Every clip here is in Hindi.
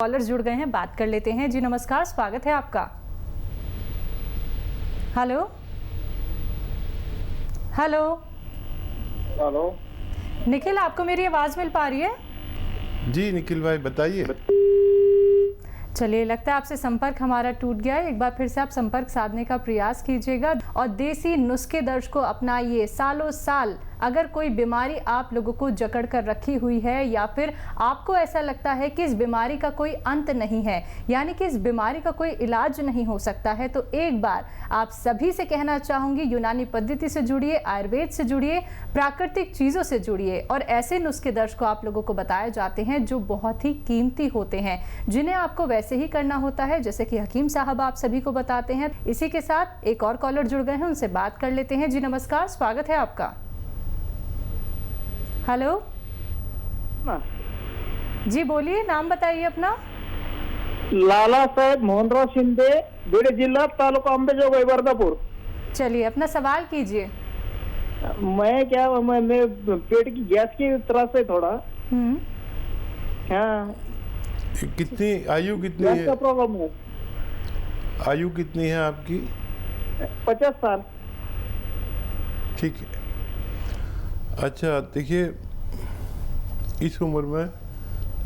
कॉलर जुड़ गए हैं, बात कर लेते हैं। जी नमस्कार, स्वागत है आपका। Hello hello hello. निखिल, आपको मेरी आवाज मिल पा रही है? जी निखिल भाई बताइए। चलिए, लगता है आपसे संपर्क हमारा टूट गया है। एक बार फिर से आप संपर्क साधने का प्रयास कीजिएगा और देसी नुस्खे दर्ज को अपनाइए। सालों साल अगर कोई बीमारी आप लोगों को जकड़ कर रखी हुई है या फिर आपको ऐसा लगता है कि इस बीमारी का कोई अंत नहीं है, यानी कि इस बीमारी का कोई इलाज नहीं हो सकता है, तो एक बार आप सभी से कहना चाहूँगी, यूनानी पद्धति से जुड़िए, आयुर्वेद से जुड़िए, प्राकृतिक चीज़ों से जुड़िए और ऐसे नुस्खे दर्ज को आप लोगों को बताए जाते हैं जो बहुत ही कीमती होते हैं, जिन्हें आपको वैसे ही करना होता है जैसे कि हकीम साहब आप सभी को बताते हैं। इसी के साथ एक और कॉलर जुड़ गए हैं, उनसे बात कर लेते हैं। जी नमस्कार, स्वागत है आपका। हेलो जी, बोलिए, नाम बताइए अपना। लाला साहेब मोहनराव शिंदे, बीड जिला, तालुका अंबेजोगाई, वर्धापुर। चलिए, अपना सवाल कीजिए। मैं पेट की गैस की त्रास है थोड़ा। हाँ। कितनी आयु कितनी गैस है? का प्रॉब्लम है। आयु कितनी है आपकी? 50 साल। ठीक है। अच्छा देखिए, इस उम्र में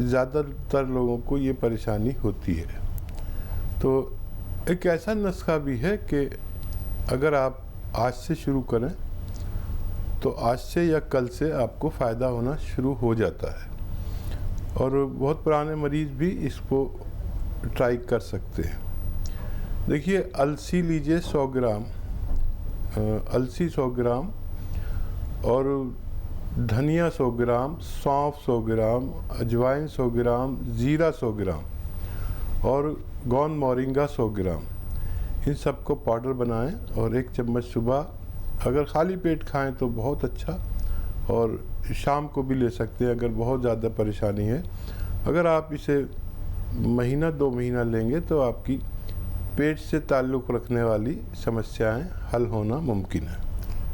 ज़्यादातर लोगों को ये परेशानी होती है। तो एक ऐसा नुस्खा भी है कि अगर आप आज से शुरू करें तो आज से या कल से आपको फ़ायदा होना शुरू हो जाता है और बहुत पुराने मरीज़ भी इसको ट्राई कर सकते हैं। देखिए, अलसी लीजिए 100 ग्राम, अलसी 100 ग्राम और धनिया 100 ग्राम, सौंफ 100 ग्राम, अजवाइन 100 ग्राम, ज़ीरा 100 ग्राम और गोंद मोरिंगा 100 ग्राम, इन सब को पाउडर बनाएं और 1 चम्मच सुबह अगर खाली पेट खाएं तो बहुत अच्छा, और शाम को भी ले सकते हैं अगर बहुत ज़्यादा परेशानी है। अगर आप इसे महीना 2 महीना लेंगे तो आपकी पेट से ताल्लुक़ रखने वाली समस्याएं हल होना मुमकिन है।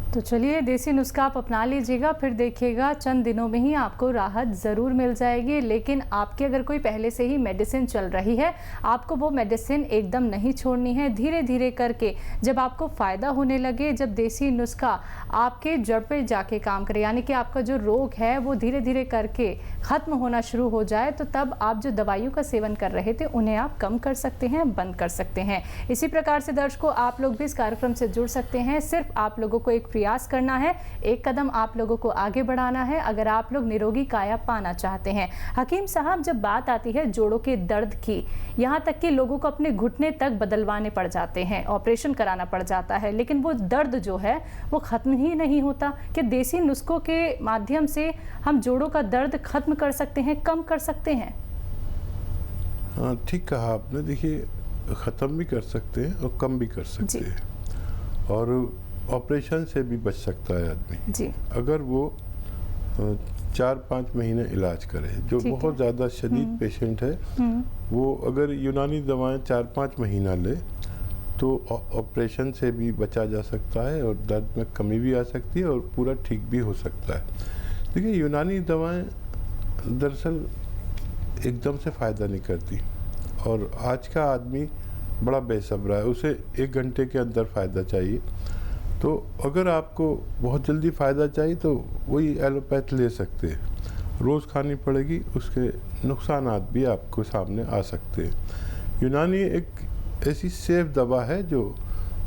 तो चलिए, देसी नुस्खा आप अपना लीजिएगा, फिर देखिएगा चंद दिनों में ही आपको राहत ज़रूर मिल जाएगी। लेकिन आपकी अगर कोई पहले से ही मेडिसिन चल रही है, आपको वो मेडिसिन एकदम नहीं छोड़नी है। धीरे धीरे करके जब आपको फ़ायदा होने लगे, जब देसी नुस्खा आपके जड़ पे जाके काम करे, यानी कि आपका जो रोग है वो धीरे धीरे करके ख़त्म होना शुरू हो जाए, तो तब आप जो दवाइयों का सेवन कर रहे थे उन्हें आप कम कर सकते हैं, बंद कर सकते हैं। इसी प्रकार से दर्शकों, आप लोग भी इस कार्यक्रम से जुड़ सकते हैं। सिर्फ आप लोगों को एक प्रयास करना है, एक कदम आप लोगों को आगे बढ़ाना है अगर आप लोग निरोगी काया पाना चाहते हैं। हकीम साहब, जब बात आती है जोड़ों के दर्द की, यहाँ तक कि लोगों को अपने घुटने तक बदलवाने पड़ जाते हैं, ऑपरेशन कराना पड़ जाता है, लेकिन वो दर्द जो है वो ख़त्म ही नहीं होता। कि देसी नुस्खों के माध्यम से हम जोड़ों का दर्द खत्म कर सकते हैं, कम कर सकते हैं? हाँ, ठीक कहा आपने। देखिए, ख़त्म भी कर सकते हैं और कम भी कर सकते हैं, और ऑपरेशन से भी बच सकता है आदमी जी। अगर वो 4-5 महीने इलाज करे। जो बहुत ज़्यादा शदीद पेशेंट है, वो अगर यूनानी दवाएं 4-5 महीना ले तो ऑपरेशन से भी बचा जा सकता है और दर्द में कमी भी आ सकती है और पूरा ठीक भी हो सकता है। देखिए, यूनानी दवाएं दरअसल एकदम से फ़ायदा नहीं करती और आज का आदमी बड़ा बेसब्रा है, उसे 1 घंटे के अंदर फ़ायदा चाहिए। तो अगर आपको बहुत जल्दी फ़ायदा चाहिए तो वही एलोपैथ ले सकते हैं, रोज़ खानी पड़ेगी, उसके नुकसानात भी आपको सामने आ सकते हैं। यूनानी एक ऐसी सेफ दवा है जो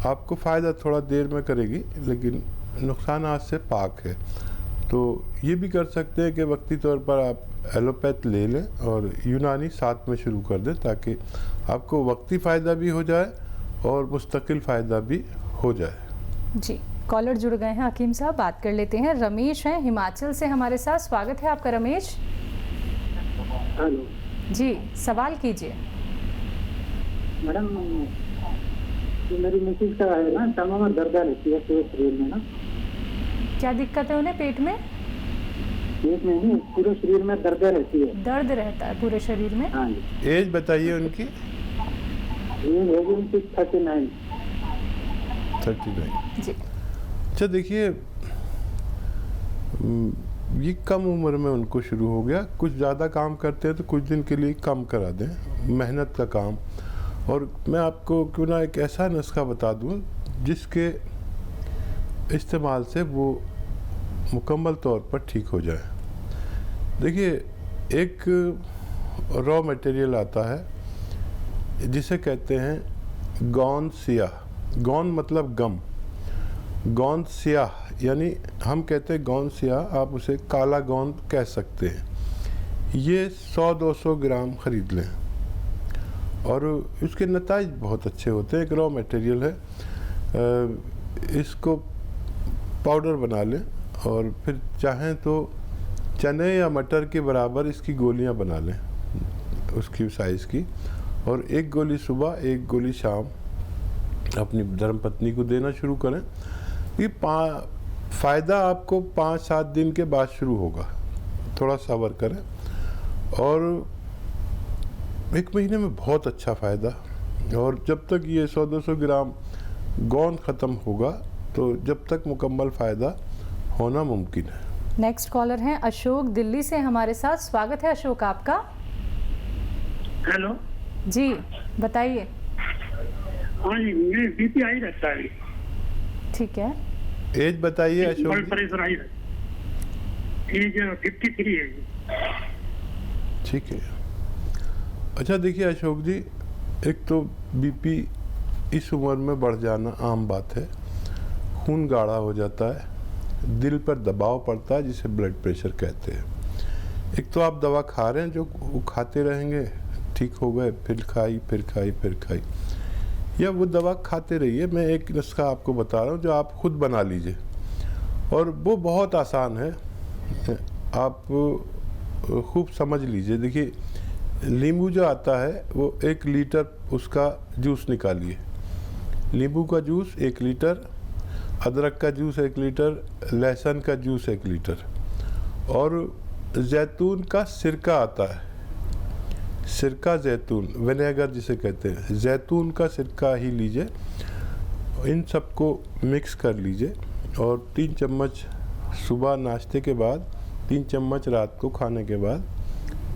आपको फ़ायदा थोड़ा देर में करेगी लेकिन नुकसानात से पाक है। तो ये भी कर सकते हैं कि वक्ती तौर पर आप एलोपैथ ले लें और यूनानी साथ में शुरू कर दें ताकि आपको वक्ती फ़ायदा भी हो जाए और मुस्तकिल फ़ायदा भी हो जाए। जी, कॉलर जुड़ गए हैं हकीम साहब, बात कर लेते हैं। रमेश हैं हिमाचल से हमारे साथ, स्वागत है आपका रमेश। हेलो जी, सवाल कीजिए। मैडम, मेरी मिसेज का है ना, टंगों में दर्द रहती है पूरे शरीर में ना। क्या दिक्कत है उन्हें? पेट में? पेट में नहीं, पूरे शरीर में दर्द रहती है। दर्द रहता है पूरे शरीर में? हाँ जी। एज बताइए उनकी। एज होगी उनकी 39। जी। अच्छा देखिए, ये कम उम्र में उनको शुरू हो गया। कुछ ज़्यादा काम करते हैं तो कुछ दिन के लिए कम करा दें, मेहनत का काम। और मैं आपको क्यों ना एक ऐसा नुस्खा बता दूं जिसके इस्तेमाल से वो मुकम्मल तौर पर ठीक हो जाए। देखिए, एक रॉ मटेरियल आता है जिसे कहते हैं गौन सियाह। गौन मतलब गम, गौन सियाह यानी हम कहते हैं गौन सियाह, आप उसे काला गौन कह सकते हैं। ये 100-200 ग्राम ख़रीद लें और इसके नताइज बहुत अच्छे होते हैं। एक रॉ मटेरियल है, इसको पाउडर बना लें और फिर चाहें तो चने या मटर के बराबर इसकी गोलियां बना लें, उसकी साइज़ की, और एक गोली सुबह एक गोली शाम अपनी धर्मपत्नी को देना शुरू करें। ये फ़ायदा आपको 5-7 दिन के बाद शुरू होगा, थोड़ा सब्र करें, और 1 महीने में बहुत अच्छा फ़ायदा। और जब तक ये 100-200 ग्राम गौन ख़त्म होगा तो जब तक मुकम्मल फ़ायदा होना मुमकिन है। नेक्स्ट कॉलर हैं अशोक दिल्ली से हमारे साथ। स्वागत है अशोक आपका। हेलो जी बताइए। हाँ जी, मुझे बीपी आई रहता है। ठीक है, एज बताइए Ashok blood ji. Pressure high रहता है। एज 53 है जी। ठीक है। अच्छा देखिए अशोक जी, एक तो बीपी इस उम्र में बढ़ जाना आम बात है। खून गाढ़ा हो जाता है, दिल पर दबाव पड़ता है जिसे ब्लड प्रेशर कहते हैं। एक तो आप दवा खा रहे हैं, जो वो खाते रहेंगे, ठीक हो गए, फिर खाई फिर खाई फिर खाई, या वो दवा खाते रहिए। मैं एक नुस्खा आपको बता रहा हूँ जो आप खुद बना लीजिए, और वो बहुत आसान है, आप खूब समझ लीजिए। देखिए, नींबू जो आता है वो 1 लीटर उसका जूस निकालिए। नींबू का जूस 1 लीटर, अदरक का जूस 1 लीटर, लहसुन का जूस 1 लीटर, और जैतून का सिरका आता है, सिरका जैतून, विनेगर जिसे कहते हैं, जैतून का सिरका ही लीजिए। इन सबको मिक्स कर लीजिए और 3 चम्मच सुबह नाश्ते के बाद, 3 चम्मच रात को खाने के बाद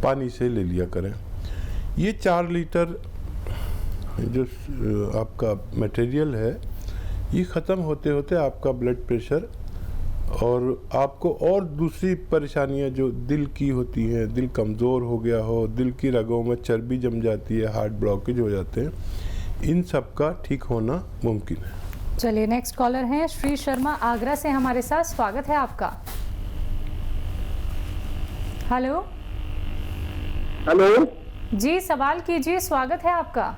पानी से ले लिया करें। ये 4 लीटर जो आपका मटेरियल है, ये ख़त्म होते होते आपका ब्लड प्रेशर और आपको और दूसरी परेशानियां जो दिल की होती हैं, दिल कमज़ोर हो गया हो, दिल की रगों में चर्बी जम जाती है, हार्ट ब्लॉकेज हो जाते हैं, इन सब का ठीक होना मुमकिन है। चलिए नेक्स्ट कॉलर हैं श्री शर्मा आगरा से हमारे साथ। स्वागत है आपका। हेलो हेलो जी, सवाल कीजिए, स्वागत है आपका।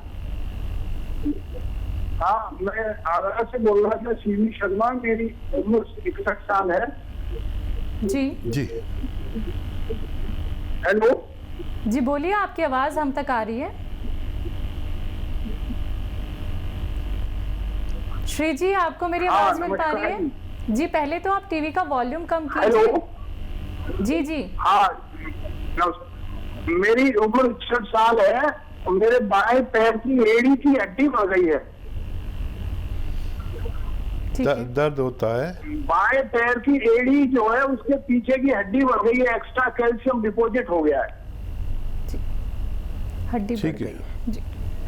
हाँ, मैं आगरा से बोल रहा था, श्री शर्मा। मेरी उम्र 61 साल है। जी जी हेलो जी बोलिए, आपकी आवाज़ हम तक आ रही है। श्री जी, आपको मेरी आवाज़ मिल पा रही है? जी, पहले तो आप टीवी का वॉल्यूम कम कीजिए। हेलो जी जी हाँ, मेरी उम्र 61 साल है और मेरे बाएं पैर की एड़ी की हड्डी बढ़ गई है। ठीक है। दर्द होता है? बाएं पैर की एड़ी जो है उसके पीछे की हड्डी बढ़ गई है, एक्स्ट्रा कैल्शियम डिपॉजिट हो गया है। हड्डी बढ़ ठीक है। गई। जी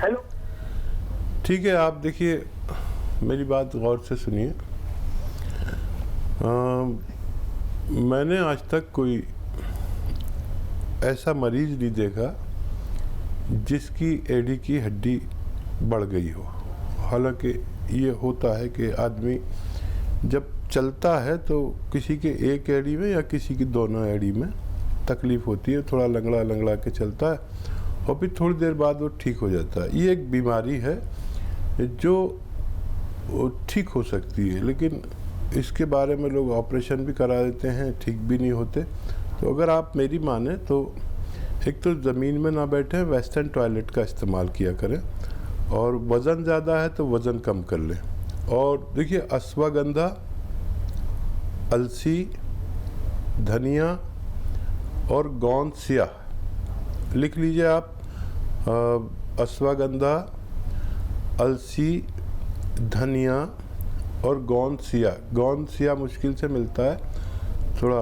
हेलो ठीक है, आप देखिए, मेरी बात गौर से सुनिए। मैंने आज तक कोई ऐसा मरीज नहीं देखा जिसकी एड़ी की हड्डी बढ़ गई हो। हालांकि ये होता है कि आदमी जब चलता है तो किसी के एक एड़ी में या किसी की दोनों एड़ी में तकलीफ़ होती है, थोड़ा लंगड़ा लंगड़ा के चलता है और फिर थोड़ी देर बाद वो ठीक हो जाता है। ये एक बीमारी है जो ठीक हो सकती है, लेकिन इसके बारे में लोग ऑपरेशन भी करा देते हैं, ठीक भी नहीं होते। तो अगर आप मेरी माने तो एक तो ज़मीन में ना बैठें, वेस्टर्न टॉयलेट का इस्तेमाल किया करें, और वज़न ज़्यादा है तो वज़न कम कर लें। और देखिए, अश्वगंधा, अलसी, धनिया और गोंद सियाह लिख लीजिए आप। अश्वगंधा, अलसी, धनिया और गोंद सियाह। गोंद सियाह मुश्किल से मिलता है, थोड़ा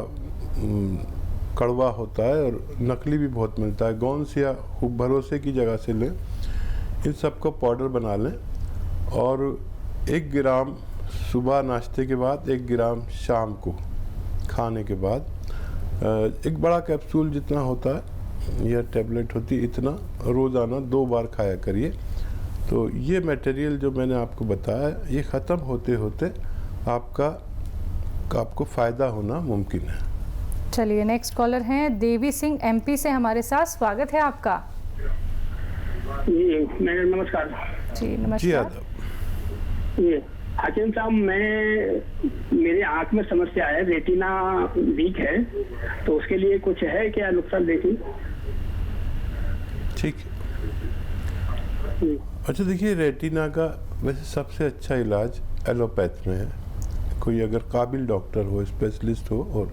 कड़वा होता है और नकली भी बहुत मिलता है। गौनसिया भरोसे की जगह से लें, इन सब को पाउडर बना लें और 1 ग्राम सुबह नाश्ते के बाद, 1 ग्राम शाम को खाने के बाद, एक बड़ा कैप्सूल जितना होता है या टैबलेट होती है इतना रोज़ाना 2 बार खाया करिए। तो ये मटेरियल जो मैंने आपको बताया ये ख़त्म होते होते आपको फ़ायदा होना मुमकिन है। चलिए नेक्स्ट कॉलर हैं देवी सिंह MP से हमारे साथ, स्वागत है आपका। जी मैडम नमस्कार। जी जी नमस्कार। आदाब। ये हाकिम साहब, मेरे आंख में समस्या है, रेटिना वीक है, तो उसके लिए कुछ है क्या नुस्खा देखिए? ठीक है। अच्छा देखिए, रेटिना का वैसे सबसे अच्छा इलाज एलोपैथ में है। कोई अगर काबिल डॉक्टर हो, स्पेशलिस्ट हो और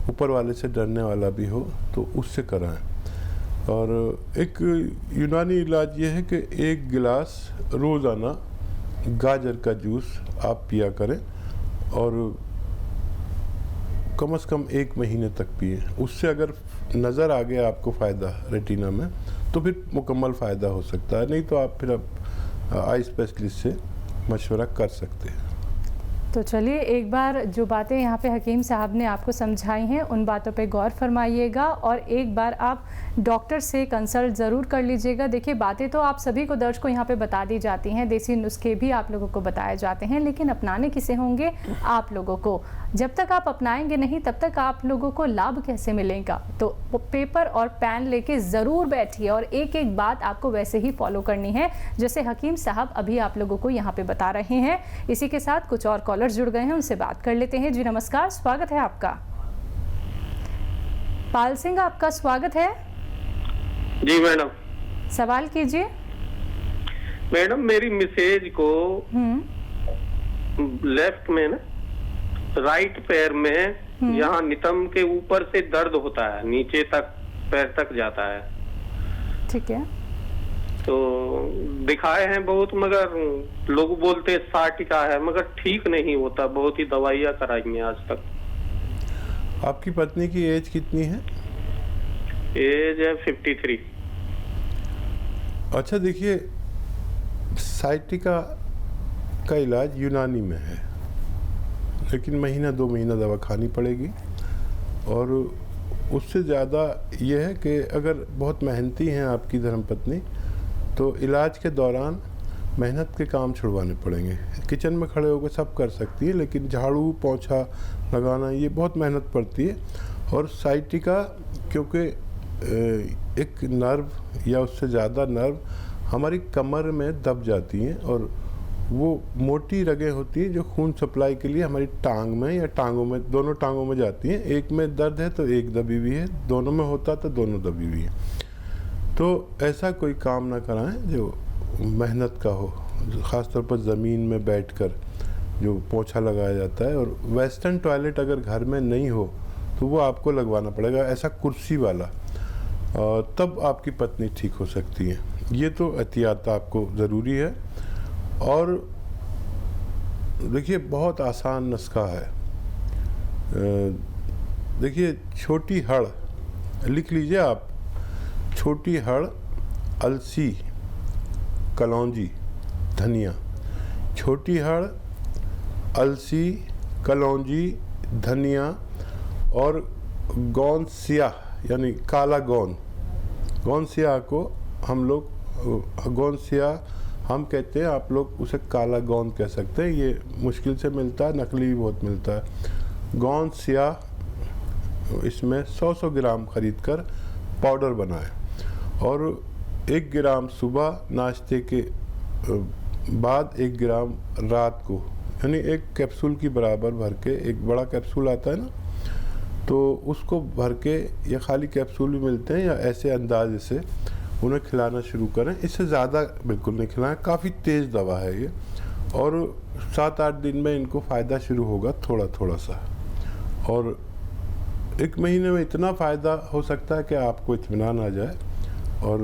ऊपर वाले से डरने वाला भी हो तो उससे कराएं। और एक यूनानी इलाज ये है कि 1 गिलास रोज़ाना गाजर का जूस आप पिया करें और कम से कम 1 महीने तक पिए। उससे अगर नज़र आ गया आपको फ़ायदा रेटिना में तो फिर मुकम्मल फ़ायदा हो सकता है, नहीं तो आप फिर आई स्पेशलिस्ट से मशवरा कर सकते हैं। तो चलिए एक बार जो बातें यहाँ पे हकीम साहब ने आपको समझाई हैं उन बातों पे गौर फरमाइएगा और एक बार आप डॉक्टर से कंसल्ट ज़रूर कर लीजिएगा। देखिए बातें तो आप सभी को दर्शकों यहाँ पे बता दी जाती हैं, देसी नुस्खे भी आप लोगों को बताए जाते हैं, लेकिन अपनाने किसे होंगे? आप लोगों को। जब तक आप अपनाएंगे नहीं तब तक आप लोगों को लाभ कैसे मिलेगा? तो पेपर और पेन लेके ज़रूर बैठिए और एक एक बात आपको वैसे ही फॉलो करनी है जैसे हकीम साहब अभी आप लोगों को यहाँ पे बता रहे हैं। इसी के साथ कुछ और कॉलर्स जुड़ गए हैं, उनसे बात कर लेते हैं। जी नमस्कार, स्वागत है आपका। पाल सिंह आपका स्वागत है। जी मैडम। सवाल कीजिए। मैडम मेरी मिसेज को लेफ्ट में ना, राइट पैर में यहाँ नितंब के ऊपर से दर्द होता है, नीचे तक पैर तक जाता है। ठीक है। तो दिखाए हैं बहुत, मगर लोग बोलते साटिका है, मगर ठीक नहीं होता। बहुत ही दवाइयाँ कराई हैं आज तक। आपकी पत्नी की एज कितनी है? एज है 53। अच्छा देखिए, साइटिका का इलाज यूनानी में है, लेकिन महीना 2 महीना दवा खानी पड़ेगी। और उससे ज़्यादा ये है कि अगर बहुत मेहनती हैं आपकी धर्मपत्नी तो इलाज के दौरान मेहनत के काम छुड़वाने पड़ेंगे। किचन में खड़े होकर सब कर सकती है, लेकिन झाड़ू पोंछा लगाना ये बहुत मेहनत पड़ती है। और साइटिका क्योंकि एक नर्व या उससे ज़्यादा नर्व हमारी कमर में दब जाती हैं और वो मोटी रगें होती हैं जो खून सप्लाई के लिए हमारी टांग में या टांगों में, दोनों टांगों में जाती हैं। एक में दर्द है तो एक दबी हुई है, दोनों में होता तो दोनों दबी हुई है। तो ऐसा कोई काम ना कराएं जो मेहनत का हो, ख़ासतौर पर ज़मीन में बैठकर जो पोंछा लगाया जाता है। और वेस्टर्न टॉयलेट अगर घर में नहीं हो तो वो आपको लगवाना पड़ेगा, ऐसा कुर्सी वाला, तब आपकी पत्नी ठीक हो सकती है। ये तो एहतियात आपको ज़रूरी है। और देखिए बहुत आसान नुस्खा है। देखिए छोटी हड़ लिख लीजिए आप, छोटी हड़, अलसी, कलौंजी, धनिया। छोटी हड़, अलसी, कलौंजी, धनिया और गोंद स्याह यानी काला गोंद। गोंद स्याह को हम लोग गोंद स्याह हम कहते हैं, आप लोग उसे काला गोंद कह सकते हैं। ये मुश्किल से मिलता है, नकली भी बहुत मिलता है। गोंद स्याह इसमें 100 ग्राम खरीद कर पाउडर बनाएं और 1 ग्राम सुबह नाश्ते के बाद, 1 ग्राम रात को, यानी 1 कैप्सूल की बराबर भर के, एक बड़ा कैप्सूल आता है ना, तो उसको भर के, या खाली कैप्सूल भी मिलते हैं, या ऐसे अंदाजे से उन्हें खिलाना शुरू करें। इससे ज़्यादा बिल्कुल नहीं खिलाएं, काफ़ी तेज़ दवा है ये। और 7-8 दिन में इनको फ़ायदा शुरू होगा थोड़ा थोड़ा सा, और 1 महीने में इतना फ़ायदा हो सकता है कि आपको इत्मीनान आ जाए। और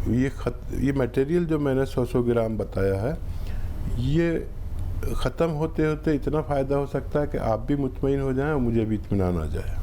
ये मटेरियल जो मैंने 100 ग्राम बताया है, ये ख़त्म होते होते इतना फ़ायदा हो सकता है कि आप भी मुतमईन हो जाएं और मुझे भी इत्मीनान आ जाए।